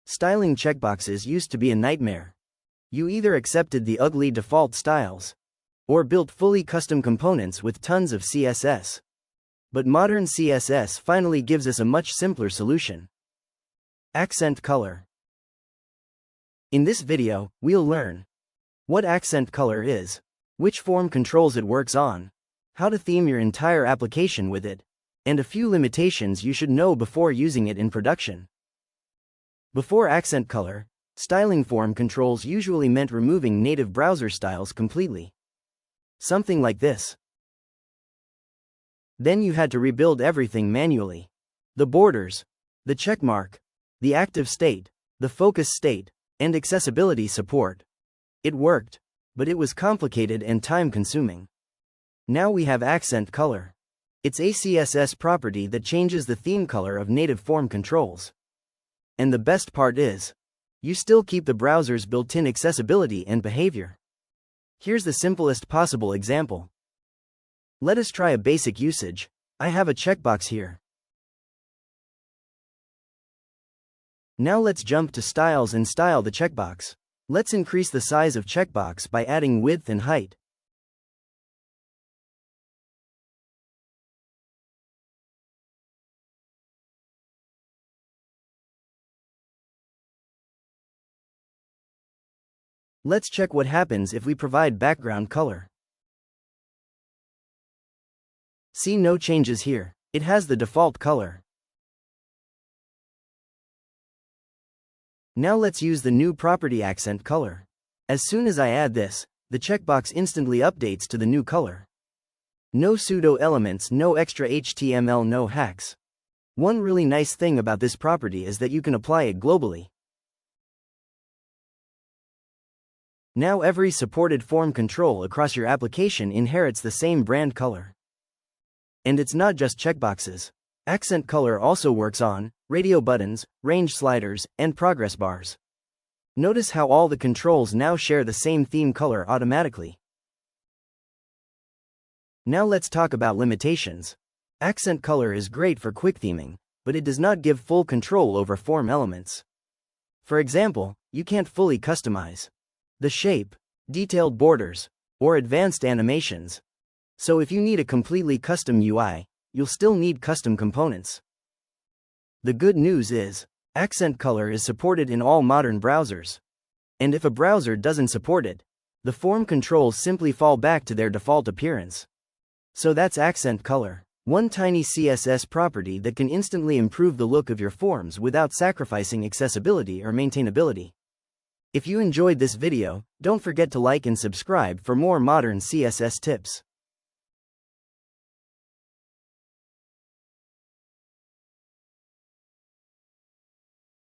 Styling checkboxes used to be a nightmare. You either accepted the ugly default styles, or built fully custom components with tons of CSS. But modern CSS finally gives us a much simpler solution. Accent color. In this video, we'll learn what accent color is, which form controls it works on, how to theme your entire application with it, and a few limitations you should know before using it in production. Before accent color, styling form controls usually meant removing native browser styles completely. Something like this. Then you had to rebuild everything manually. The borders, the checkmark, the active state, the focus state, and accessibility support. It worked, but it was complicated and time-consuming. Now we have accent color. It's a CSS property that changes the theme color of native form controls. And the best part is, you still keep the browser's built-in accessibility and behavior. Here's the simplest possible example. Let us try a basic usage. I have a checkbox here. Now let's jump to styles and style the checkbox. Let's increase the size of checkbox by adding width and height. Let's check what happens if we provide background color. See, no changes here. It has the default color. Now let's use the new property accent color. As soon as I add this, the checkbox instantly updates to the new color. No pseudo elements, no extra HTML, no hacks. One really nice thing about this property is that you can apply it globally. Now every supported form control across your application inherits the same brand color. And it's not just checkboxes. Accent color also works on radio buttons, range sliders, and progress bars. Notice how all the controls now share the same theme color automatically. Now let's talk about limitations. Accent color is great for quick theming, but it does not give full control over form elements. For example, you can't fully customize the shape, detailed borders, or advanced animations. So if you need a completely custom UI, you'll still need custom components. The good news is, accent color is supported in all modern browsers. And if a browser doesn't support it, the form controls simply fall back to their default appearance. So that's accent color, one tiny CSS property that can instantly improve the look of your forms without sacrificing accessibility or maintainability. If you enjoyed this video, don't forget to like and subscribe for more modern CSS tips.